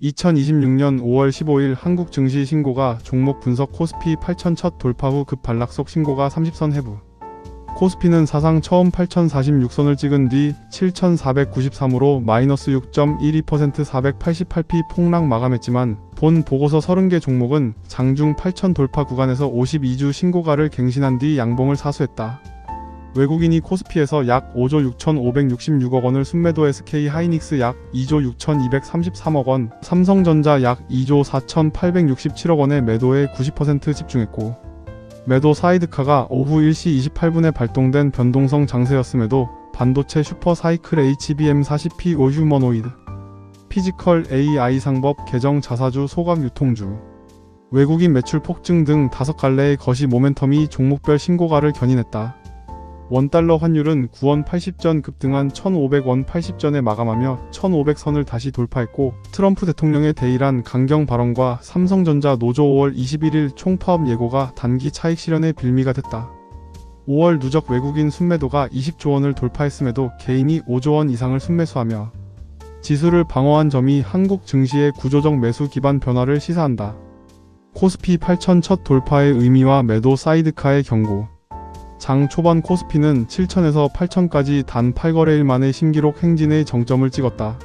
2026년 5월 15일 한국 증시 신고가 종목 분석 코스피 8천 첫 돌파 후 급 반락속 신고가 30선 해부. 코스피는 사상 처음 8,046선을 찍은 뒤 7,493으로 마이너스 6.12% 488p 폭락 마감했지만 본 보고서 30개 종목은 장중 8,000 돌파 구간에서 52주 신고가를 갱신한 뒤 양봉을 사수했다. 외국인이 코스피에서 약 5조 6,566억 원을 순매도 SK 하이닉스 약 2조 6,233억 원, 삼성전자 약 2조 4,867억 원의 매도에 90% 집중했고 매도 사이드카가 오후 1시 28분에 발동된 변동성 장세였음에도 반도체 슈퍼사이클 HBM40P5 휴머노이드, 피지컬 AI 상법 개정 자사주 소각 유통주, 외국인 매출 폭증 등 5갈래의 거시 모멘텀이 종목별 신고가를 견인했다. 원달러 환율은 9원 80전 급등한 1,500원 80전에 마감하며 1,500선을 다시 돌파했고 트럼프 대통령의 대일한 강경 발언과 삼성전자 노조 5월 21일 총파업 예고가 단기 차익 실현의 빌미가 됐다. 5월 누적 외국인 순매도가 20조 원을 돌파했음에도 개인이 5조 원 이상을 순매수하며 지수를 방어한 점이 한국 증시의 구조적 매수 기반 변화를 시사한다. 코스피 8천 첫 돌파의 의미와 매도 사이드카의 경고. 장 초반 코스피는 7천에서 8천까지 단 8거래일 만에 신기록 행진의 정점을 찍었다.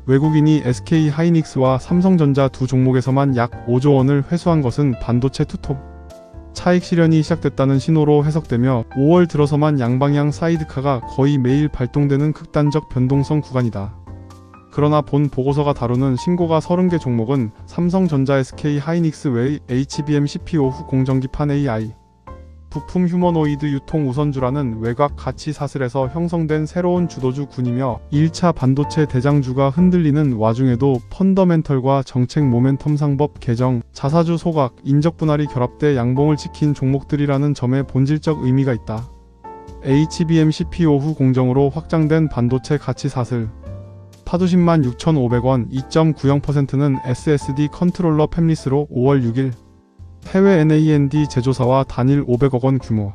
외국인이 SK 하이닉스와 삼성전자 두 종목에서만 약 5조 원을 회수한 것은 반도체 투톱 차익 실현이 시작됐다는 신호로 해석되며 5월 들어서만 양방향 사이드카가 거의 매일 발동되는 극단적 변동성 구간이다. 그러나 본 보고서가 다루는 신고가 30개 종목은 삼성전자 SK 하이닉스 외의 HBM CPU 후 공정기판 AI, 부품 휴머노이드 유통 우선주라는 외곽 가치 사슬에서 형성된 새로운 주도주 군이며 1차 반도체 대장주가 흔들리는 와중에도 펀더멘털과 정책 모멘텀 상법 개정, 자사주 소각, 인적 분할이 결합돼 양봉을 지킨 종목들이라는 점에 본질적 의미가 있다. HBM CPU 후 공정으로 확장된 반도체 가치 사슬. 파도 10만 6,500원 2.90%는 SSD 컨트롤러 팹리스로 5월 6일 해외 NAND 제조사와 단일 500억 원 규모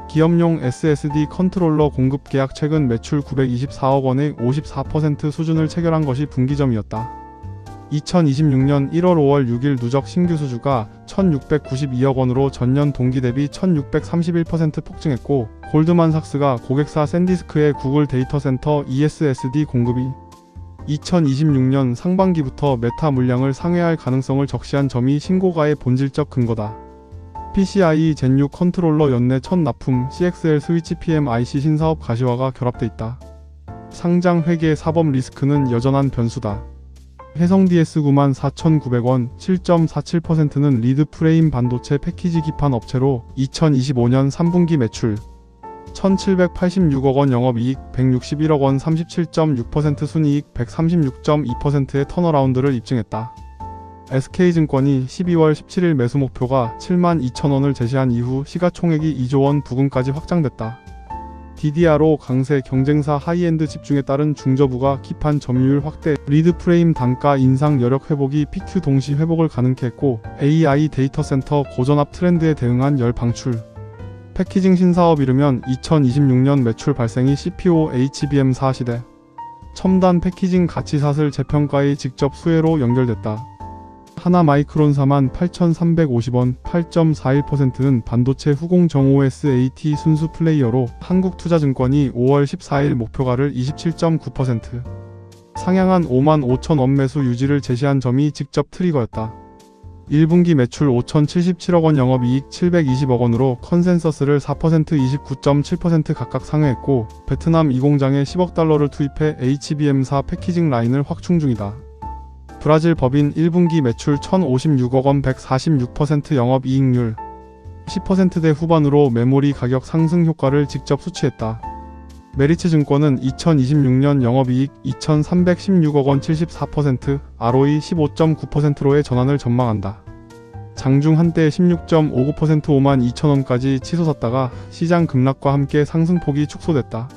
기업용 SSD 컨트롤러 공급 계약 최근 매출 924억 원의 54% 수준을 체결한 것이 분기점이었다. 2026년 1월 5월 6일 누적 신규 수주가 1,692억 원으로 전년 동기 대비 1,631% 폭증했고 골드만삭스가 고객사 샌디스크의 구글 데이터 센터 ESSD 공급이 2026년 상반기부터 메타 물량을 상회할 가능성을 적시한 점이 신고가의 본질적 근거다. PCIe 젠6 컨트롤러 연내 첫 납품 CXL 스위치 PMIC 신사업 가시화가 결합돼 있다. 상장 회계 사법 리스크는 여전한 변수다. 해성 DS 94,900원 7.47%는 리드 프레임 반도체 패키지 기판 업체로 2025년 3분기 매출 1,786억 원 영업이익 161억 원 37.6% 순이익 136.2%의 턴어라운드를 입증했다. SK증권이 12월 17일 매수 목표가 7만 2천 원을 제시한 이후 시가총액이 2조 원 부근까지 확장됐다. DDR5 강세 경쟁사 하이엔드 집중에 따른 중저부가 기판 점유율 확대, 리드 프레임 단가 인상 여력 회복이 PQ 동시 회복을 가능케 했고 AI 데이터 센터 고전압 트렌드에 대응한 열 방출. 패키징 신사업 이르면 2026년 매출 발생이 CPO HBM4 시대. 첨단 패키징 가치 사슬 재평가의 직접 수혜로 연결됐다. 하나마이크론 48,350원 8.41%는 반도체 후공 정OS AT 순수 플레이어로 한국투자증권이 5월 14일 목표가를 27.9% 상향한 5만 5천 원 매수 유지를 제시한 점이 직접 트리거였다. 1분기 매출 5,077억 원 영업이익 720억 원으로 컨센서스를 4% 29.7% 각각 상회했고 베트남 2공장에 10억 달러를 투입해 HBM4 패키징 라인을 확충 중이다. 브라질 법인 1분기 매출 1,056억 원 146% 영업이익률 10%대 후반으로 메모리 가격 상승 효과를 직접 수치했다. 메리츠증권은 2026년 영업이익 2,316억 원 74%, ROE 15.9%로의 전환을 전망한다. 장중 한때 16.59% 5만 2천 원까지 치솟았다가 시장 급락과 함께 상승폭이 축소됐다.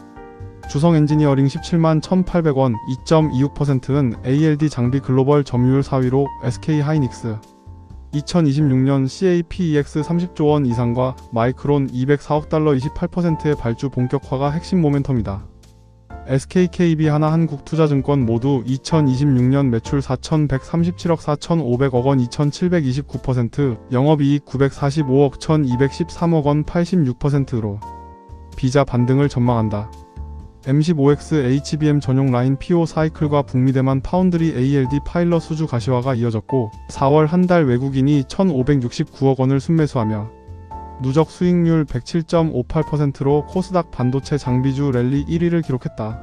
주성 엔지니어링 17만 1,800원 2.26%는 ALD 장비 글로벌 점유율 4위로 SK 하이닉스 2026년 CAPEX 30조 원 이상과 마이크론 204억 달러 28%의 발주 본격화가 핵심 모멘텀이다. SKKB 하나한국투자증권 모두 2026년 매출 4,137억 4,500억 원 2,729%, 영업이익 945억 1,213억 원 86%로 비자 반등을 전망한다. M15X HBM 전용 라인 PO 사이클과 북미 대만 파운드리 ALD 파일럿 수주 가시화가 이어졌고 4월 한 달 외국인이 1,569억 원을 순매수하며 누적 수익률 107.58%로 코스닥 반도체 장비주 랠리 1위를 기록했다.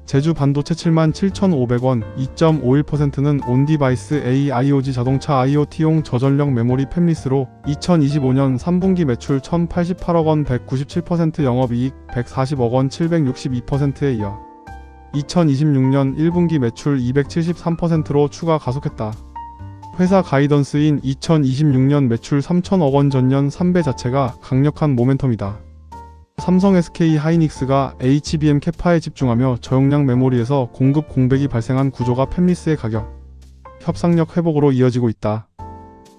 제주 반도체 77,500원 2.51%는 온디바이스 AIoT 자동차 IoT용 저전력 메모리 팹리스로 2025년 3분기 매출 1,088억 원 197%, 영업이익 140억 원 762%에 이어 2026년 1분기 매출 273%로 추가 가속했다. 회사 가이던스인 2026년 매출 3,000억 원 전년 3배 자체가 강력한 모멘텀이다. 삼성 SK 하이닉스가 HBM 캐파에 집중하며 저용량 메모리에서 공급 공백이 발생한 구조가 팹리스의 가격 협상력 회복으로 이어지고 있다.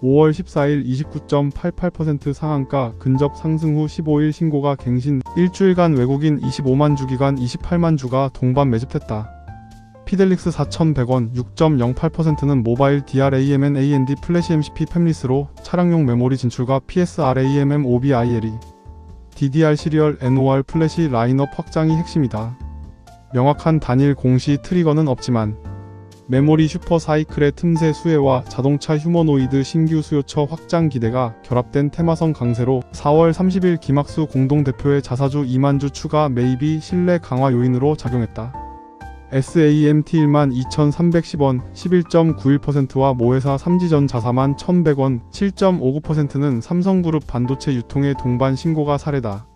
5월 14일 29.88% 상한가 근접 상승 후 15일 신고가 갱신, 일주일간 외국인 25만 주 기간 28만 주가 동반 매집됐다. 피델릭스 4,100원 6.08%는 모바일 DRAM AND 플래시 MCP 팹리스로 차량용 메모리 진출과 PSRAM OBILE DDR 시리얼 NOR 플래시 라인업 확장이 핵심이다. 명확한 단일 공시 트리거는 없지만 메모리 슈퍼 사이클의 틈새 수혜와 자동차 휴머노이드 신규 수요처 확장 기대가 결합된 테마성 강세로 4월 30일 김학수 공동대표의 자사주 2만 주 추가 매입이 신뢰 강화 요인으로 작용했다. SAMT 12,310원 11.91%와 모회사 삼지전 자사만 1,100원 7.59%는 삼성그룹 반도체 유통의 동반 신고가 사례다.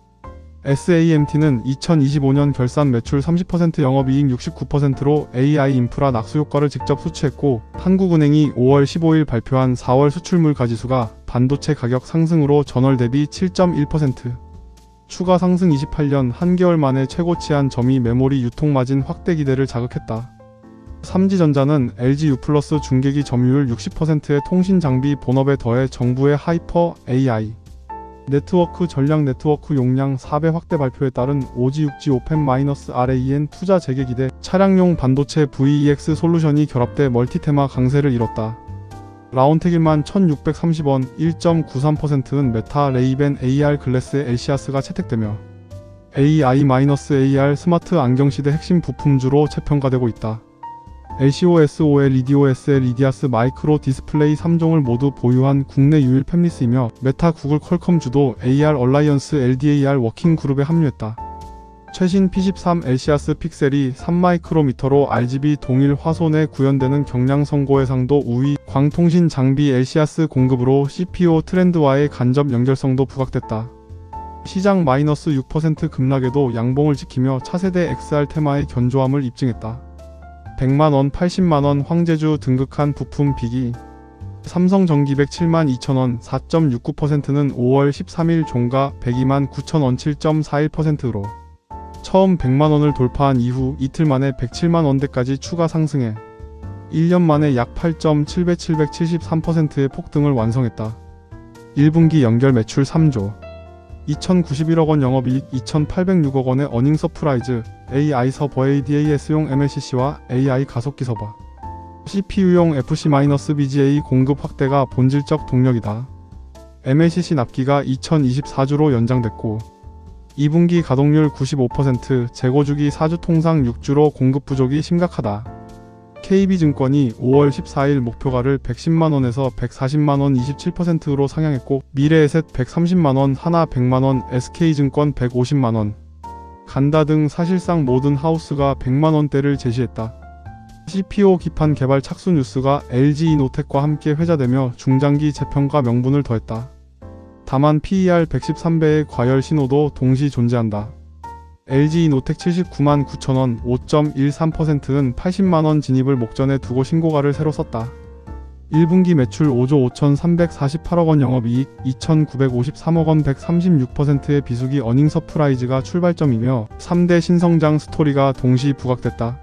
SAMT는 2025년 결산 매출 30%, 영업이익 69%로 AI 인프라 낙수 효과를 직접 수취했고, 한국은행이 5월 15일 발표한 4월 수출물 가지수가 반도체 가격 상승으로 전월 대비 7.1% 추가 상승 28년 한개월 만에 최고치한 점이 메모리 유통 마진 확대 기대를 자극했다. 삼지전자는 LG U+ 중계기 점유율 60%의 통신 장비 본업에 더해 정부의 하이퍼 AI 네트워크 전략 네트워크 용량 4배 확대 발표에 따른 오지 6지 오펜-RAN 투자 재개 기대, 차량용 반도체 VEX 솔루션이 결합돼 멀티테마 강세를 이뤘다. 라운텍일만 1,630원 1.93%는 메타 레이벤 AR 글래스의 엘시아스가 채택되며 AI-AR 스마트 안경시대 핵심 부품주로 재평가되고 있다. LCOSO의 리디오S의 리디아스 마이크로 디스플레이 3종을 모두 보유한 국내 유일 팹리스이며 메타 구글 퀄컴 주도 AR 얼라이언스 LDAR 워킹 그룹에 합류했다. 최신 P13 엘시아스 픽셀이 3마이크로미터로 RGB 동일 화소내 구현되는 경량 선고해상도 우위, 광통신 장비 엘시아스 공급으로 CPO 트렌드와의 간접 연결성도 부각됐다. 시장 마이너스 6% 급락에도 양봉을 지키며 차세대 XR 테마의 견조함을 입증했다. 100만원, 80만원 황제주 등극한 부품 비기. 삼성전기 107만 2천원 4.69%는 5월 13일 종가 102만 9천원 7.41%로 처음 100만원을 돌파한 이후 이틀 만에 107만원대까지 추가 상승해 1년 만에 약 8.773%의 폭등을 완성했다. 1분기 연결 매출 3조 2,091억원, 영업이익 2,806억원의 어닝 서프라이즈, AI 서버 ADAS용 MLCC와 AI 가속기 서버 CPU용 FC-BGA 공급 확대가 본질적 동력이다. MLCC 납기가 2024주로 연장됐고 2분기 가동률 95%, 재고주기 4주 통상 6주로 공급 부족이 심각하다. KB증권이 5월 14일 목표가를 110만원에서 140만원 27%로 상향했고, 미래에셋 130만원, 하나 100만원, SK증권 150만원, 간다 등 사실상 모든 하우스가 100만원대를 제시했다. CPO 기판 개발 착수 뉴스가 LG이노텍과 함께 회자되며 중장기 재평가 명분을 더했다. 다만 PER 113배의 과열 신호도 동시 존재한다. LG이노텍 79만 9천원 5.13%는 80만원 진입을 목전에 두고 신고가를 새로 썼다. 1분기 매출 5조 5,348억원, 영업이익 2,953억원 136%의 비수기 어닝 서프라이즈가 출발점이며 3대 신성장 스토리가 동시 부각됐다.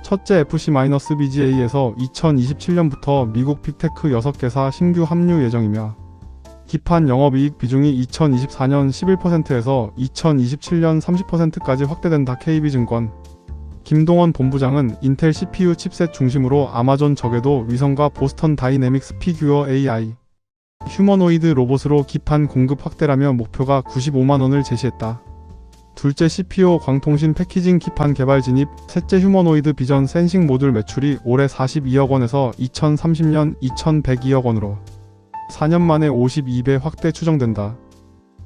첫째, FC-BGA에서 2027년부터 미국 빅테크 6개사 신규 합류 예정이며, 기판 영업이익 비중이 2024년 11%에서 2027년 30%까지 확대된다. KB증권 김동원 본부장은 인텔 CPU 칩셋 중심으로 아마존 저궤도 위성과 보스턴 다이내믹스 피규어 AI, 휴머노이드 로봇으로 기판 공급 확대라며 목표가 95만원을 제시했다. 둘째 CPO 광통신 패키징 기판 개발 진입, 셋째 휴머노이드 비전 센싱 모듈 매출이 올해 42억원에서 2030년 2102억원으로 4년 만에 52배 확대 추정된다.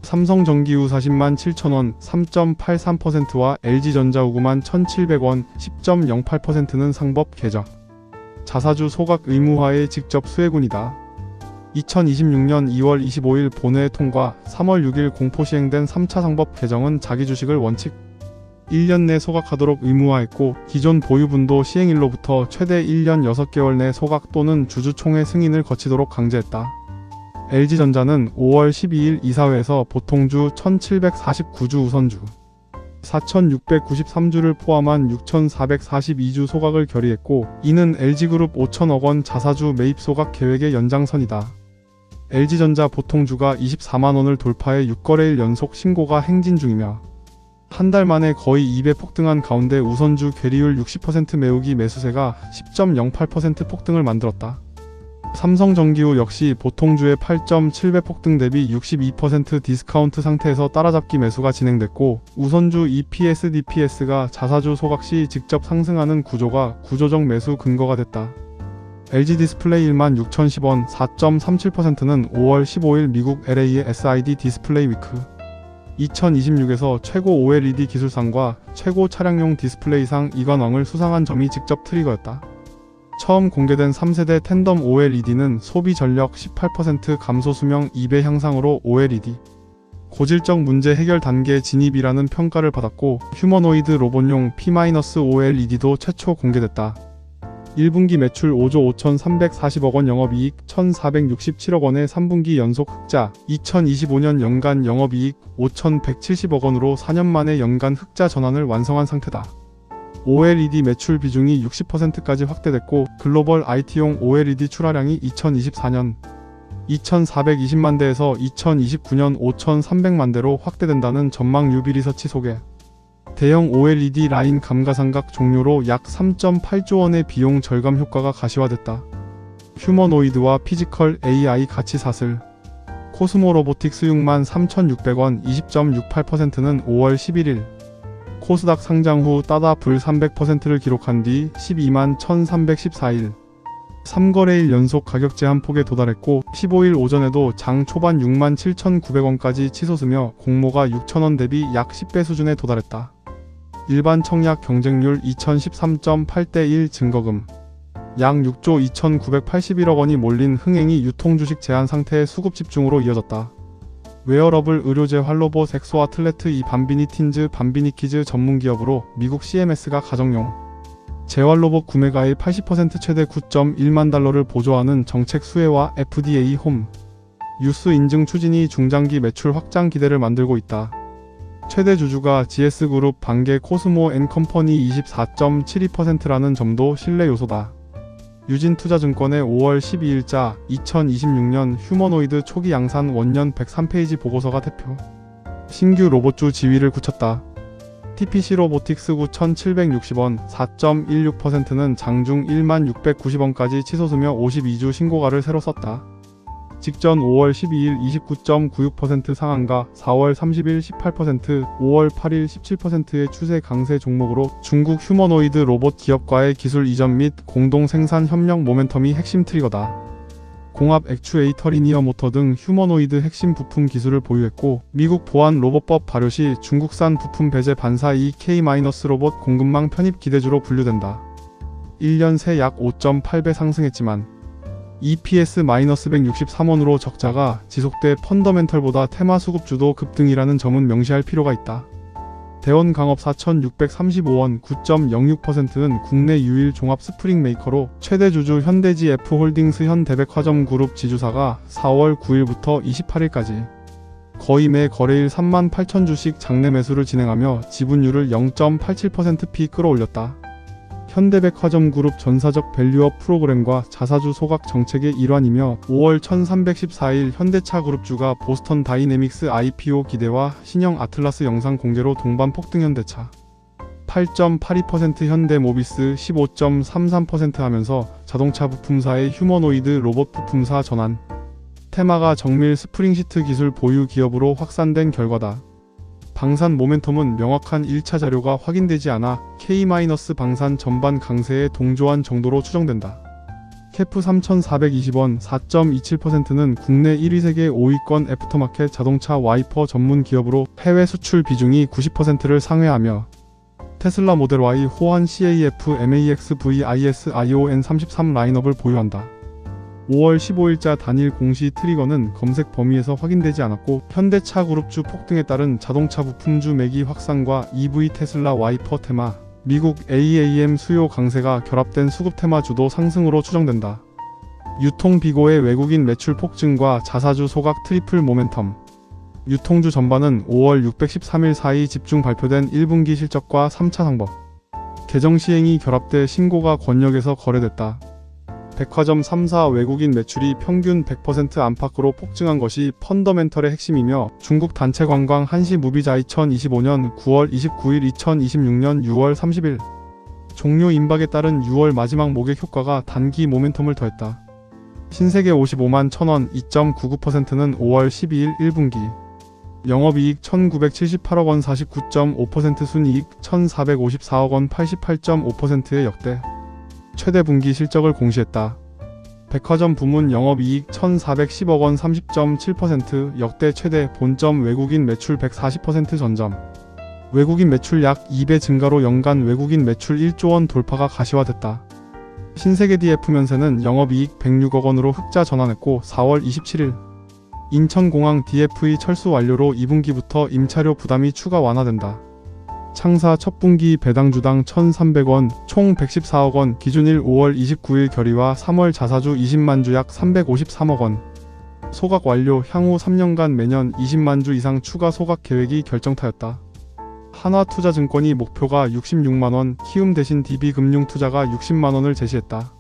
삼성전기우 40만 7천원 3.83%와 LG전자 5만 1,700원 10.08%는 상법 개정. 자사주 소각 의무화의 직접 수혜군이다. 2026년 2월 25일 본회의 통과, 3월 6일 공포 시행된 3차 상법 개정은 자기 주식을 원칙 1년 내 소각하도록 의무화했고, 기존 보유분도 시행일로부터 최대 1년 6개월 내 소각 또는 주주총회 승인을 거치도록 강제했다. LG전자는 5월 12일 이사회에서 보통주 1749주 우선주 4693주를 포함한 6442주 소각을 결의했고, 이는 LG그룹 5천억원 자사주 매입 소각 계획의 연장선이다. LG전자 보통주가 24만원을 돌파해 6거래일 연속 신고가 행진 중이며, 한 달 만에 거의 2배 폭등한 가운데 우선주 괴리율 60% 매우기 매수세가 10.08% 폭등을 만들었다. 삼성전기우 역시 보통주의 8.7배 폭등 대비 62% 디스카운트 상태에서 따라잡기 매수가 진행됐고, 우선주 EPS, DPS가 자사주 소각 시 직접 상승하는 구조가 구조적 매수 근거가 됐다. LG디스플레이 16,010원 4.37%는 5월 15일 미국 LA의 SID 디스플레이 위크 2026에서 최고 OLED 기술상과 최고 차량용 디스플레이상 이관왕을 수상한 점이 직접 트리거였다. 처음 공개된 3세대 텐덤 OLED는 소비 전력 18% 감소 수명 2배 향상으로 OLED 고질적 문제 해결 단계 진입이라는 평가를 받았고, 휴머노이드 로봇용 P-OLED도 최초 공개됐다. 1분기 매출 5조 5,340억원, 영업이익 1,467억원의 3분기 연속 흑자, 2025년 연간 영업이익 5,170억원으로 4년 만에 연간 흑자 전환을 완성한 상태다. OLED 매출 비중이 60%까지 확대됐고, 글로벌 IT용 OLED 출하량이 2024년 2,420만 대에서 2029년 5,300만 대로 확대된다는 전망. 유비리서치 소개. 대형 OLED 라인 감가상각 종료로 약 3.8조원의 비용 절감 효과가 가시화됐다. 휴머노이드와 피지컬 AI 가치 사슬. 코스모 로보틱스 63,600원 20.68%는 5월 11일 코스닥 상장 후 따다 불 300%를 기록한 뒤 12만 1,314일 3거래일 연속 가격 제한 폭에 도달했고, 15일 오전에도 장 초반 67,900원까지 치솟으며 공모가 6,000원 대비 약 10배 수준에 도달했다. 일반 청약 경쟁률 2013.8대 1 증거금. 약 6조 2,981억원이 몰린 흥행이 유통주식 제한 상태의 수급 집중으로 이어졌다. 웨어러블 의료재 활로봇 엑소아틀레트 이 밤비니틴즈 밤비니키즈 전문기업으로 미국 CMS가 가정용 재활로봇 구매가의 80% 최대 9.1만 달러를 보조하는 정책 수혜와 FDA 홈 유스 인증 추진이 중장기 매출 확장 기대를 만들고 있다. 최대 주주가 GS그룹 반개 코스모 앤 컴퍼니 24.72%라는 점도 신뢰 요소다. 유진투자증권의 5월 12일자 2026년 휴머노이드 초기 양산 원년 103페이지 보고서가 대표 신규 로봇주 지위를 굳혔다. TPC 로보틱스 9,760원 4.16%는 장중 16,690원까지 치솟으며 52주 신고가를 새로 썼다. 직전 5월 12일 29.96% 상한가, 4월 30일 18%, 5월 8일 17%의 추세 강세 종목으로 중국 휴머노이드 로봇 기업과의 기술 이전 및 공동 생산 협력 모멘텀이 핵심 트리거다. 공합 액추에이터 리니어 모터 등 휴머노이드 핵심 부품 기술을 보유했고, 미국 보안 로봇법 발효 시 중국산 부품 배제 반사 EK- 로봇 공급망 편입 기대주로 분류된다. 1년 새 약 5.8배 상승했지만 EPS-163원으로 적자가 지속돼 펀더멘털보다 테마 수급주도 급등이라는 점은 명시할 필요가 있다. 대원강업 4,635원 9.06%는 국내 유일 종합 스프링 메이커로 최대 주주 현대지 F홀딩스 현대백화점 그룹 지주사가 4월 9일부터 28일까지 거의 매 거래일 38,000주씩 장내 매수를 진행하며 지분율을 0.87%피 끌어올렸다. 현대백화점 그룹 전사적 밸류업 프로그램과 자사주 소각 정책의 일환이며 5월 1314일 현대차 그룹주가 보스턴 다이내믹스 IPO 기대와 신형 아틀라스 영상 공개로 동반 폭등. 현대차 18.82%, 현대모비스 15.33% 하면서 자동차 부품사의 휴머노이드 로봇 부품사 전환. 테마가 정밀 스프링시트 기술 보유 기업으로 확산된 결과다. 방산 모멘텀은 명확한 1차 자료가 확인되지 않아 K-방산 전반 강세에 동조한 정도로 추정된다. 캐프 3,420원 4.27%는 국내 1위 세계 5위권 애프터마켓 자동차 와이퍼 전문 기업으로 해외 수출 비중이 90%를 상회하며 테슬라 모델 Y, 호환 CAF, MAX, VIS, ION 33 라인업을 보유한다. 5월 15일자 단일 공시 트리거는 검색 범위에서 확인되지 않았고 현대차 그룹주 폭등에 따른 자동차 부품주 매기 확산과 EV 테슬라 와이퍼 테마, 미국 AAM 수요 강세가 결합된 수급 테마 주도 상승으로 추정된다. 유통 비고의 외국인 매출 폭증과 자사주 소각 트리플 모멘텀. 유통주 전반은 5월 613일 사이 집중 발표된 1분기 실적과 3차 상법 개정 시행이 결합돼 신고가 권역에서 거래됐다. 백화점 3사 외국인 매출이 평균 100% 안팎으로 폭증한 것이 펀더멘털의 핵심이며 중국 단체 관광 한시 무비자 2025년 9월 29일 2026년 6월 30일 종료 임박에 따른 6월 마지막 모객 효과가 단기 모멘텀을 더했다. 신세계 55만 1000원 2.99%는 5월 12일 1분기 영업이익 1978억원 49.5%, 순이익 1454억원 88.5%의 역대 최대 분기 실적을 공시했다. 백화점 부문 영업이익 1410억원 30.7%, 역대 최대, 본점 외국인 매출 140% 전점. 외국인 매출 약 2배 증가로 연간 외국인 매출 1조원 돌파가 가시화됐다. 신세계 DF 면세는 영업이익 106억원으로 흑자 전환했고 4월 27일 인천공항 DFE 철수 완료로 2분기부터 임차료 부담이 추가 완화된다. 창사 첫 분기 배당주당 1,300원, 총 114억원, 기준일 5월 29일 결의와 3월 자사주 20만주 약 353억원. 소각 완료, 향후 3년간 매년 20만주 이상 추가 소각 계획이 결정타였다. 한화투자증권이 목표가 66만원, 키움 대신 DB금융투자가 60만원을 제시했다.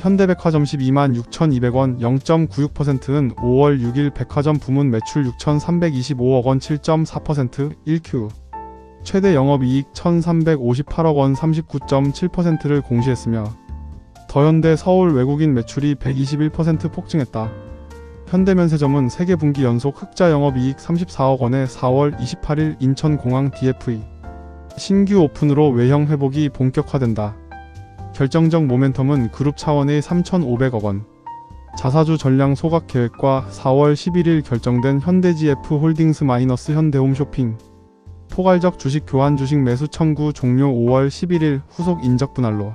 현대백화점 12만 6,200원 0.96%는 5월 6일 백화점 부문 매출 6,325억원 7.4%, 1Q. 최대 영업이익 1,358억원 39.7%를 공시했으며 더현대 서울 외국인 매출이 121% 폭증했다. 현대면세점은 세계 분기 연속 흑자 영업이익 34억원에 4월 28일 인천공항 DFE 신규 오픈으로 외형 회복이 본격화된다. 결정적 모멘텀은 그룹 차원의 3,500억원 자사주 전량 소각 계획과 4월 11일 결정된 현대GF 홀딩스 현대홈쇼핑 포괄적 주식 교환 주식 매수 청구 종료 5월 11일 후속 인적 분할로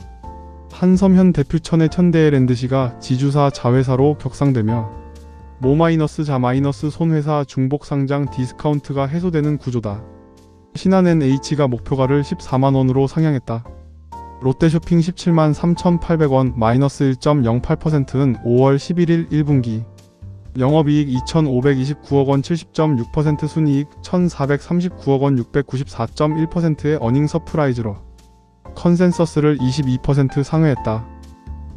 한섬현 대표천의 현대LandC가 지주사 자회사로 격상되며 모-자- 손회사 중복 상장 디스카운트가 해소되는 구조다. 신한NH가 목표가를 14만원으로 상향했다. 롯데쇼핑 17만 3,800원 마이너스 1.08%는 5월 11일 1분기 영업이익 2,529억원 70.6%, 순이익 1,439억원 694.1%의 어닝 서프라이즈로 컨센서스를 22% 상회했다.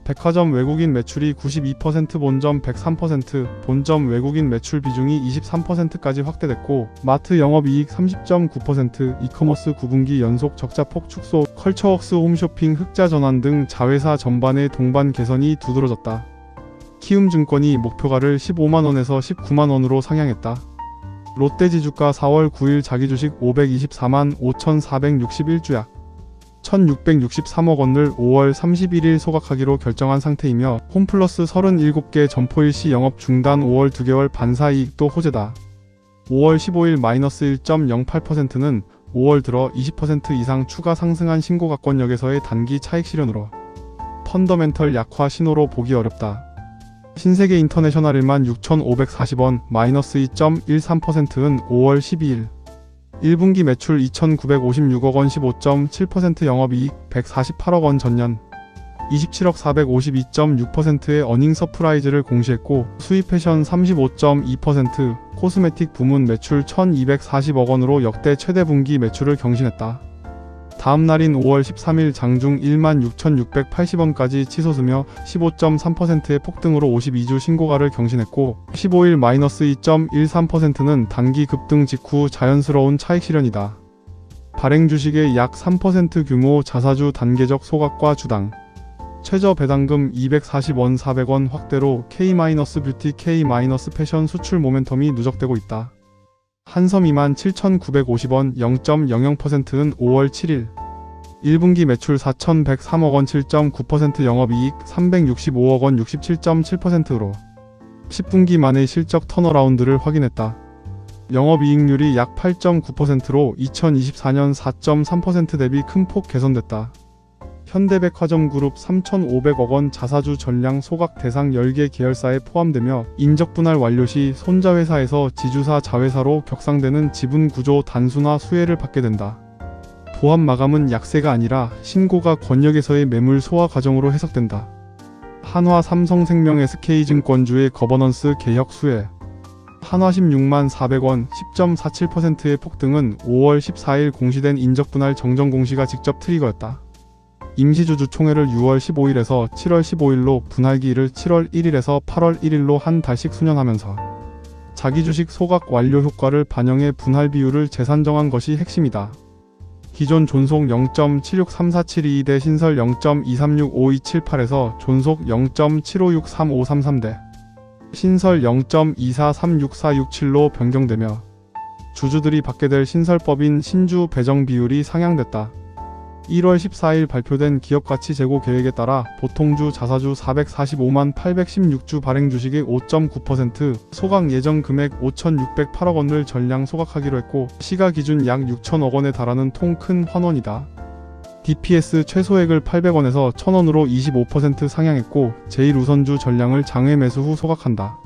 백화점 외국인 매출이 92%, 본점 103%, 본점 외국인 매출 비중이 23%까지 확대됐고 마트 영업이익 30.9%, 이커머스 9분기 연속 적자폭 축소, 컬처웍스 홈쇼핑 흑자 전환 등 자회사 전반의 동반 개선이 두드러졌다. 키움증권이 목표가를 15만원에서 19만원으로 상향했다. 롯데지주가 4월 9일 자기주식 524만 5,461주 약 1,663억원을 5월 31일 소각하기로 결정한 상태이며 홈플러스 37개 점포 일시 영업 중단 5월 2개월 반사이익도 호재다. 5월 15일 마이너스 1.08%는 5월 들어 20% 이상 추가 상승한 신고가권역에서의 단기 차익 실현으로 펀더멘털 약화 신호로 보기 어렵다. 신세계 인터내셔널 16,540원 마이너스 2.13%는 5월 12일 1분기 매출 2,956억원 15.7%, 영업이익 148억원 전년 27억 452.6%의 어닝 서프라이즈를 공시했고 수입 패션 35.2%, 코스메틱 부문 매출 1,240억원으로 역대 최대 분기 매출을 경신했다. 다음 날인 5월 13일 장중 16,680원까지 치솟으며 15.3%의 폭등으로 52주 신고가를 경신했고 15일 마이너스 2.13%는 단기 급등 직후 자연스러운 차익 실현이다. 발행 주식의 약 3% 규모 자사주 단계적 소각과 주당 최저 배당금 240원 400원 확대로 K-뷰티 K-패션 수출 모멘텀이 누적되고 있다. 한섬 27,950원 0.00%는 5월 7일 1분기 매출 4,103억원 7.9% 영업이익 365억원 67.7%로 10분기 만에 실적 턴어라운드를 확인했다. 영업이익률이 약 8.9%로 2024년 4.3% 대비 큰 폭 개선됐다. 현대백화점그룹 3,500억원 자사주 전량 소각 대상 10개 계열사에 포함되며 인적 분할 완료 시 손자회사에서 지주사 자회사로 격상되는 지분구조 단순화 수혜를 받게 된다. 보합 마감은 약세가 아니라 신고가 권역에서의 매물 소화 과정으로 해석된다. 한화 삼성생명 SK증권주의 거버넌스 개혁 수혜 한화 16만 400원 10.47%의 폭등은 5월 14일 공시된 인적 분할 정정 공시가 직접 트리거였다. 임시주주총회를 6월 15일에서 7월 15일로 분할기일을 7월 1일에서 8월 1일로 한 달씩 수년하면서 자기주식 소각 완료 효과를 반영해 분할 비율을 재산정한 것이 핵심이다. 기존 존속 0.763472 대 신설 0.236528에서 존속 0.756353 대 신설 0.24364667로 변경되며 주주들이 받게 될 신설법인 신주 배정 비율이 상향됐다. 1월 14일 발표된 기업가치 제고 계획에 따라 보통주 자사주 445만 816주 발행 주식의 5.9% 소각 예정 금액 5,608억원을 전량 소각하기로 했고 시가 기준 약 6천억원에 달하는 통 큰 환원이다. DPS 최소액을 800원에서 1,000원으로 25% 상향했고 제1우선주 전량을 장외 매수 후 소각한다.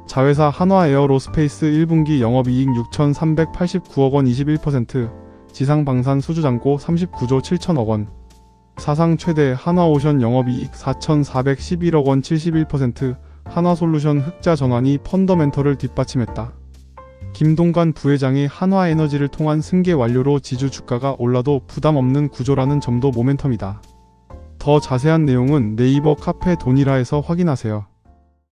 자회사 한화에어로스페이스 1분기 영업이익 6,389억원 21% 지상방산 수주잔고 39조 7천억원 사상 최대 한화오션 영업이익 4,411억원 71% 한화솔루션 흑자 전환이 펀더멘털을 뒷받침했다. 김동관 부회장의 한화에너지를 통한 승계 완료로 지주 주가가 올라도 부담 없는 구조라는 점도 모멘텀이다. 더 자세한 내용은 네이버 카페 돈이라에서 확인하세요.